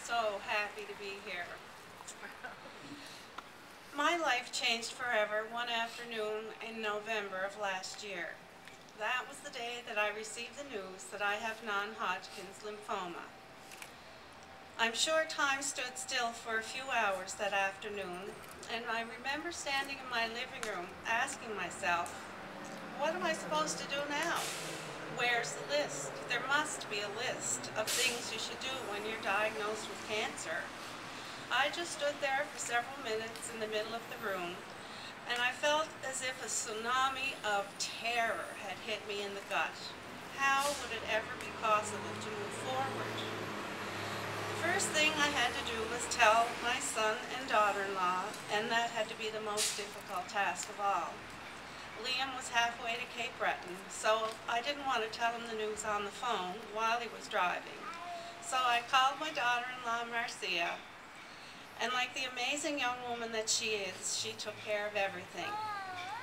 so happy to be here. My life changed forever one afternoon in November of last year. That was the day that I received the news that I have non-Hodgkin's lymphoma. I'm sure time stood still for a few hours that afternoon, and I remember standing in my living room asking myself, what am I supposed to do now? Where's the list? There must be a list of things you should do when you're diagnosed with cancer. I just stood there for several minutes in the middle of the room, and I felt as if a tsunami of terror had hit me in the gut. How would it ever be possible to move forward? The first thing I had to do was tell my son and daughter-in-law, and that had to be the most difficult task of all. Liam was halfway to Cape Breton, so I didn't want to tell him the news on the phone while he was driving. So I called my daughter-in-law, Marcia, and like the amazing young woman that she is, she took care of everything.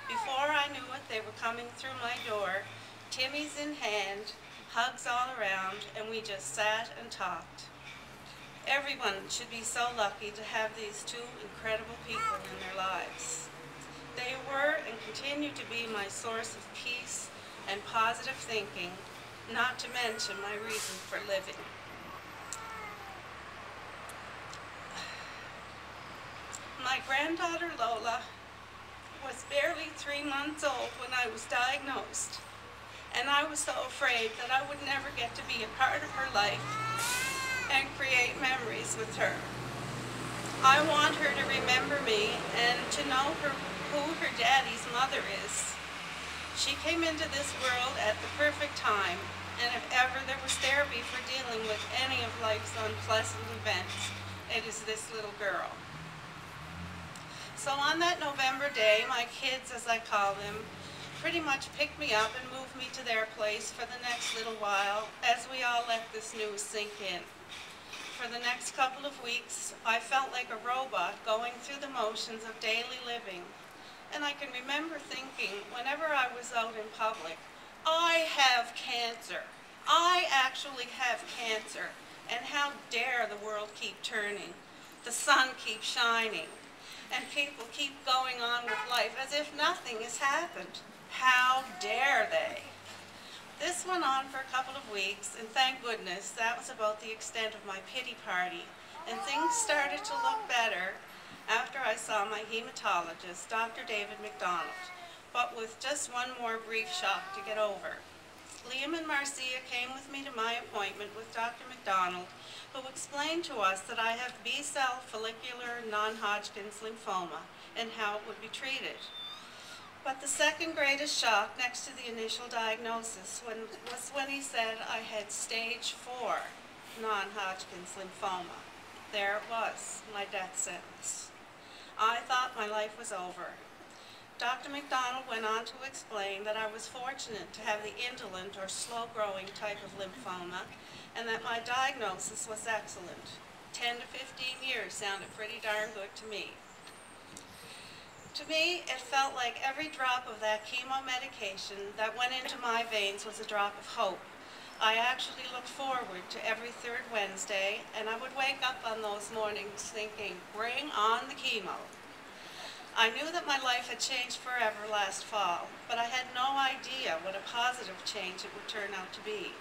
Before I knew it, they were coming through my door, Timmy's in hand, hugs all around, and we just sat and talked. Everyone should be so lucky to have these two incredible people in their lives. They were and continue to be my source of peace and positive thinking, not to mention my reason for living. My granddaughter Lola was barely 3 months old when I was diagnosed, and I was so afraid that I would never get to be a part of her life and create memories with her. I want her to remember me and to know who her daddy's mother is. She came into this world at the perfect time, and if ever there was therapy for dealing with any of life's unpleasant events, it is this little girl. So on that November day, my kids, as I call them, pretty much picked me up and moved me to their place for the next little while as we all let this news sink in. For the next couple of weeks, I felt like a robot going through the motions of daily living. And I can remember thinking, whenever I was out in public, I have cancer. I actually have cancer. And how dare the world keep turning? The sun keeps shining. And people keep going on with life as if nothing has happened. How dare they? This went on for a couple of weeks, and thank goodness that was about the extent of my pity party. And things started to look better after I saw my hematologist, Dr. David McDonald, but with just one more brief shock to get over. Liam and Marcia came with me to my appointment with Dr. McDonald, who explained to us that I have B-cell follicular non-Hodgkin's lymphoma and how it would be treated. But the second greatest shock next to the initial diagnosis was when he said I had stage 4 non-Hodgkin's lymphoma. There it was, my death sentence. I thought my life was over. Dr. McDonald went on to explain that I was fortunate to have the indolent or slow-growing type of lymphoma, and that my diagnosis was excellent. 10 to 15 years sounded pretty darn good to me. To me, it felt like every drop of that chemo medication that went into my veins was a drop of hope. I actually looked forward to every third Wednesday, and I would wake up on those mornings thinking, bring on the chemo. I knew that my life had changed forever last fall, but I had no idea what a positive change it would turn out to be.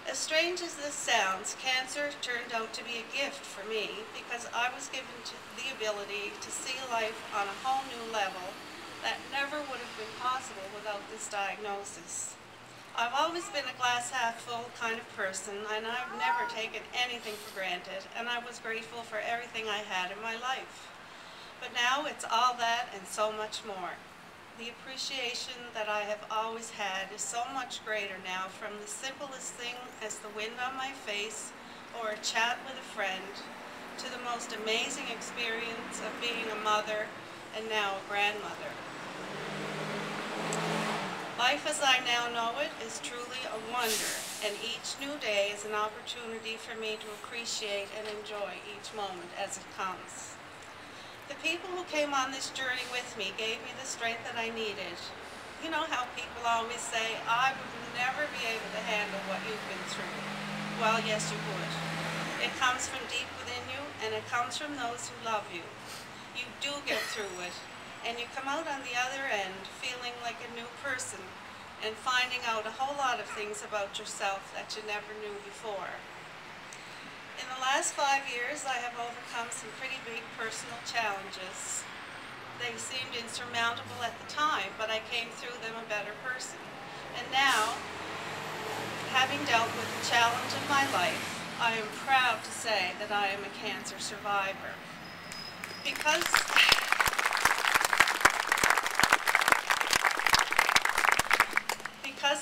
As strange as this sounds, cancer turned out to be a gift for me because I was given the ability to see life on a whole new level that never would have been possible without this diagnosis. I've always been a glass half full kind of person, and I've never taken anything for granted, and I was grateful for everything I had in my life. But now it's all that and so much more. The appreciation that I have always had is so much greater now, from the simplest thing as the wind on my face or a chat with a friend, to the most amazing experience of being a mother and now a grandmother. Life as I now know it is truly a wonder, and each new day is an opportunity for me to appreciate and enjoy each moment as it comes. The people who came on this journey with me gave me the strength that I needed. You know how people always say, I would never be able to handle what you've been through. Well, yes, you would. It comes from deep within you, and it comes from those who love you. You do get through it, and you come out on the other end feeling like a new person and finding out a whole lot of things about yourself that you never knew before. In the last 5 years, I have overcome some pretty big personal challenges. They seemed insurmountable at the time, but I came through them a better person. And now, having dealt with the challenge of my life, I am proud to say that I am a cancer survivor. Because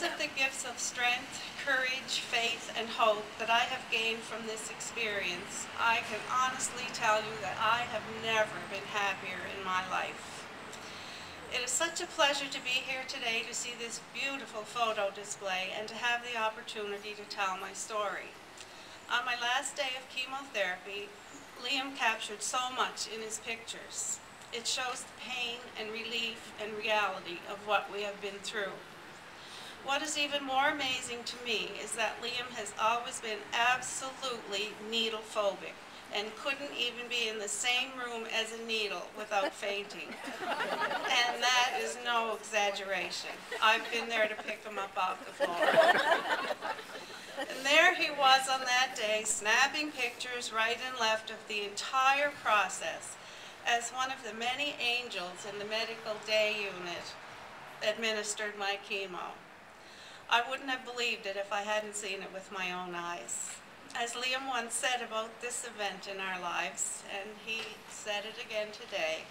of the gifts of strength, courage, faith, and hope that I have gained from this experience, I can honestly tell you that I have never been happier in my life. It is such a pleasure to be here today to see this beautiful photo display and to have the opportunity to tell my story. On my last day of chemotherapy, Liam captured so much in his pictures. It shows the pain and relief and reality of what we have been through. What is even more amazing to me is that Liam has always been absolutely needle phobic and couldn't even be in the same room as a needle without fainting. And that is no exaggeration. I've been there to pick him up off the floor. And there he was on that day, snapping pictures right and left of the entire process as one of the many angels in the medical day unit administered my chemo. I wouldn't have believed it if I hadn't seen it with my own eyes. As Liam once said about this event in our lives, and he said it again today,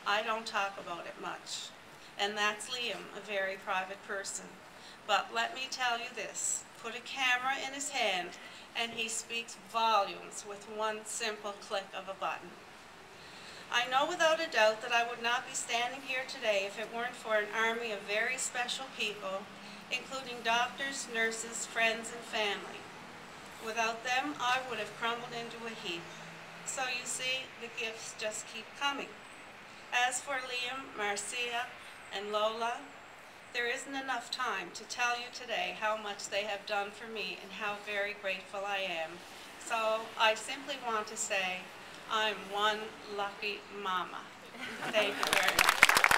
I don't talk about it much. And that's Liam, a very private person. But let me tell you this, put a camera in his hand and he speaks volumes with one simple click of a button. I know without a doubt that I would not be standing here today if it weren't for an army of very special people, including doctors, nurses, friends, and family. Without them, I would have crumbled into a heap. So you see, the gifts just keep coming. As for Liam, Marcia, and Lola, there isn't enough time to tell you today how much they have done for me and how very grateful I am. So I simply want to say, I'm one lucky mama. Thank you very much.